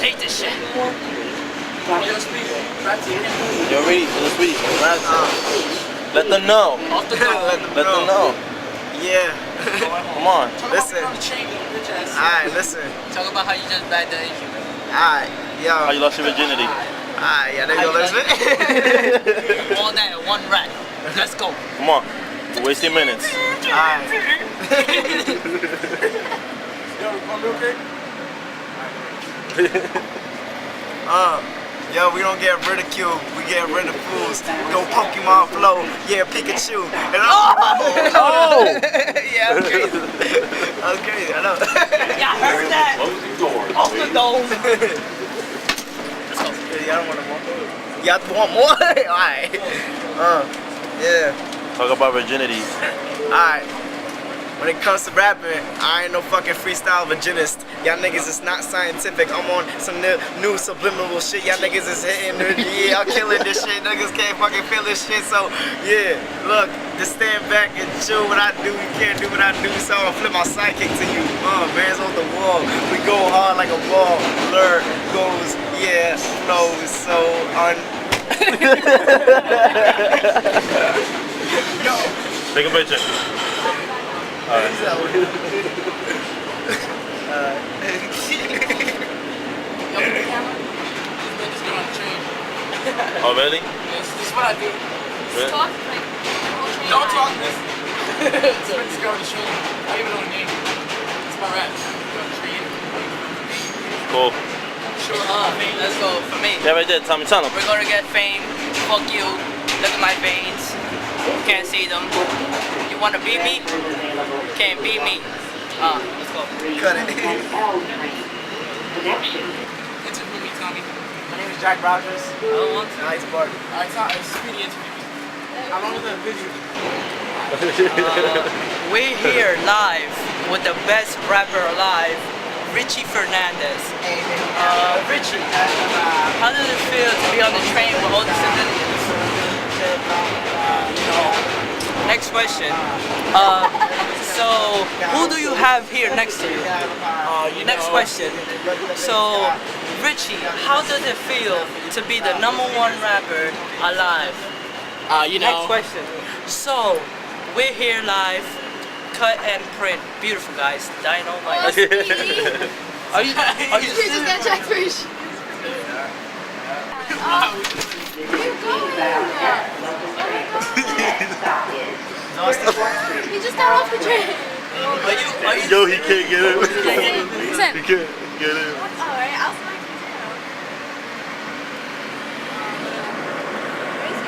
hate this shit. You already, sweetie. Let them know. Off the dome. Let them know. Yeah. Come on. Listen. Alright, listen. Talk about how you just bagged the Asian. Alright, yo. How you lost your virginity? Alright, yeah, there you go, listen. All that in one rack. Let's go. Come on. You're wasting minutes. Alright. Yo, we don't get ridiculed, we get rid of fools. Go Pokemon flow, yeah, Pikachu. And Oh! Yeah, I'm crazy. That was crazy, I know. Yeah, I heard that. Off the dome. Y'all want more? Y'all want more? Alright. Yeah. Talk about virginity. Alright. When it comes to rapping, I ain't no fucking freestyle virginist. Y'all niggas is not scientific. I'm on some new subliminal shit. Y'all niggas is hitting the, yeah, I'm killing this shit. Niggas can't fucking feel this shit. So, yeah, look, just stand back and chill what I do. You can't do what I do, so I'll flip my sidekick to you. Bands off the wall. We go hard like a ball. Blur goes, yeah, flows so Yo. Take a picture. Alright. Oh, really? This is what I do. Really? Don't talk this. Just go on the train. I even know the name. It's my rap. Go on the train. Cool. Sure. Let's go. For me. Yeah, right there. Tell them. We're gonna get fame. Fuck you. Look at my veins. Can't see them. You wanna beat me? Can't beat me. Let's go. Cut it. Interview me, Tommy. My name is Jack Rogers. I don't want to. Nice party. Alright, it's speedy interview. How long is that video? We're here live with the best rapper alive, Richie Fernandez. Richie, how does it feel to be on the train with all the civilians? Next question. So, who do you have here next to you? Next question. So, Richie, how does it feel to be the #1 rapper alive? Next question. So, we're here live, cut and print. Beautiful, guys. Dynamite. Are you just got Jackfish. He just got off the train. Are you Yo, he can't get it. Sam. He can't get it. Alright, I'll smack you down.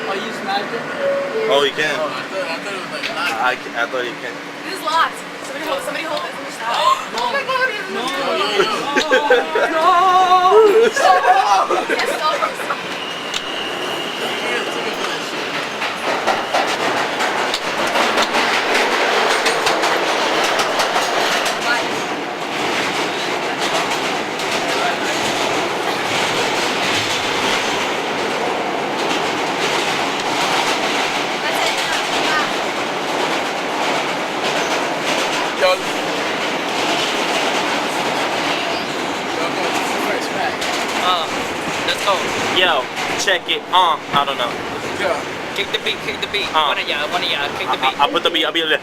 Are you smacking? Oh, he can. I thought it was like locked. I thought he can. This is locked. Somebody hold it. Oh my god. Yes, so let's go. Yo, check it. I don't know. Kick the beat. One of y'all, kick the beat. I'll put the beat. I'll do that.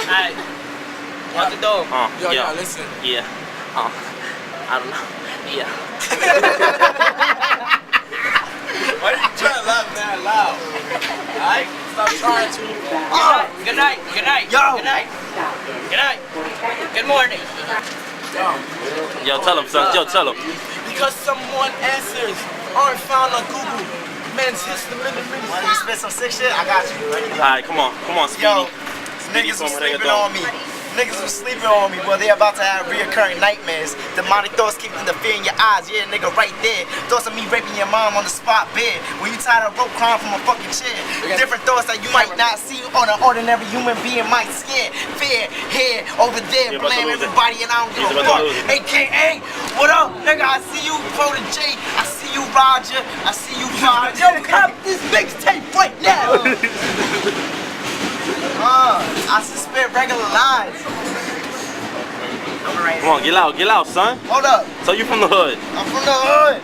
Alright. What the dog? Yo, listen. Yeah. I don't know. Yeah. Why did you try to laugh that loud? Alright? Stop trying to. Good night. Yo. Good night. Good morning. Yo, tell him, son. Yo, tell him. Because someone answers aren't found on Google. Men's history. Want you spit some sick shit? I got you. Alright, come on, Speedy. Yo, Speedy niggas from was sleeping reggaeton. on me. Niggas was sleeping on me, but they about to have reoccurring nightmares. Demonic thoughts keep interfering in your eyes, yeah, nigga, right there. Thoughts of me raping your mom on the spot bed. When you tired of rope crying from a fucking chair. Different thoughts that you might not see on an ordinary human being might scare. Fear, here, over there, blame everybody, and I don't give a fuck. AKA, what up, nigga? I see you, Protege. I see you, Roger. I see you, Roger. Yo, cop this mixtape right now. I suspend regular lines. Come on, get out, son. Hold up. So you from the hood? I'm from the hood.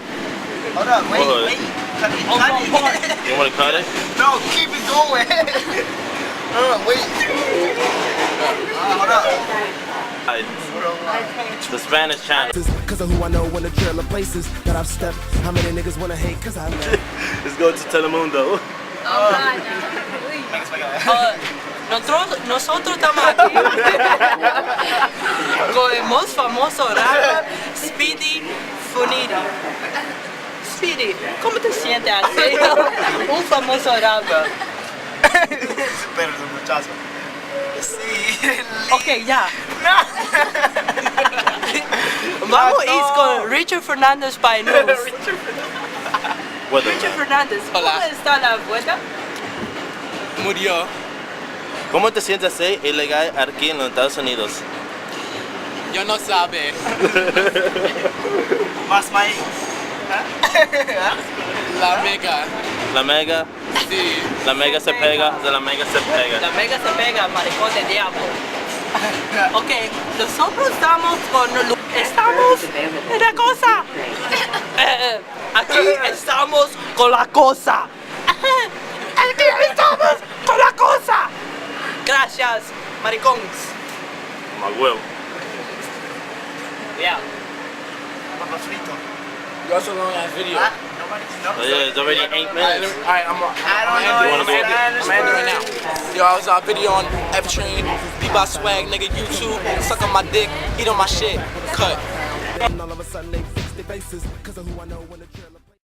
Hold up, wait. Cut it. You want to cut it? No, keep it going. Wait. Hold up. The Spanish channel. Cause of who I know when the trailer places that I've stepped. How many niggas wanna hate cause I left. Let's go to Telemundo. Nosotros estamos aquí con el más famoso rapper Speedy Funidi. Speedy, ¿cómo te sientes así? Un famoso rapper. Pero muchacho. Sí. Ok, ya. Vamos a ir con Richard Fernández by News. Richard Fernández, ¿cómo está la vuelta? Murió. ¿Cómo te sientes ser ilegal aquí en los Estados Unidos? Yo no sabe. Más maíz. La mega. La mega. Sí. La mega se pega, de la mega se pega. La mega se pega, maricón de diablo. Ok, nosotros estamos en la cosa. Aquí estamos con la cosa. Aquí estamos con la cosa. Gracias, maricones. My huevo. Yeah. Papa frito. You also long ass video. So yeah, it's already 8 minutes. Alright, I'm ending right now. Yo, I was on video on F Train, Bebop Swag, nigga, YouTube, suck on my dick, eat on my shit, cut. And all of a sudden they fix their faces cause of who I know when the trailer